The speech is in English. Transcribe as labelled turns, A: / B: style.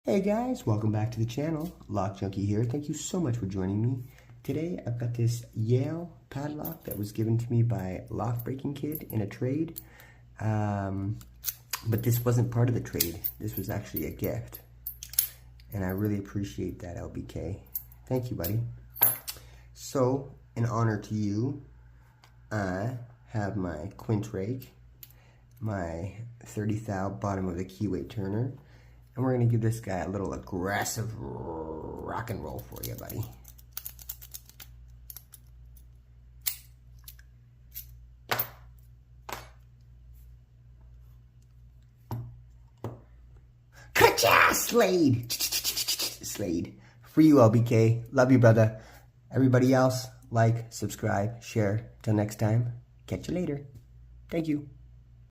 A: Hey guys, welcome back to the channel. Lock Junkie here. Thank you so much for joining me. Today I've got this Yale padlock that was given to me by Lock Breaking Kid in a trade. But this wasn't part of the trade. This was actually a gift. And I really appreciate that, LBK. Thank you, buddy. So, in honor to you, I have my quint rake, my 30 thou bottom of the keyway turner, and we're going to give this guy a little aggressive rock and roll for you, buddy. Ka-cha! Slade! Slade. For you, LBK. Love you, brother. Everybody else, like, subscribe, share. Till next time, catch you later. Thank you.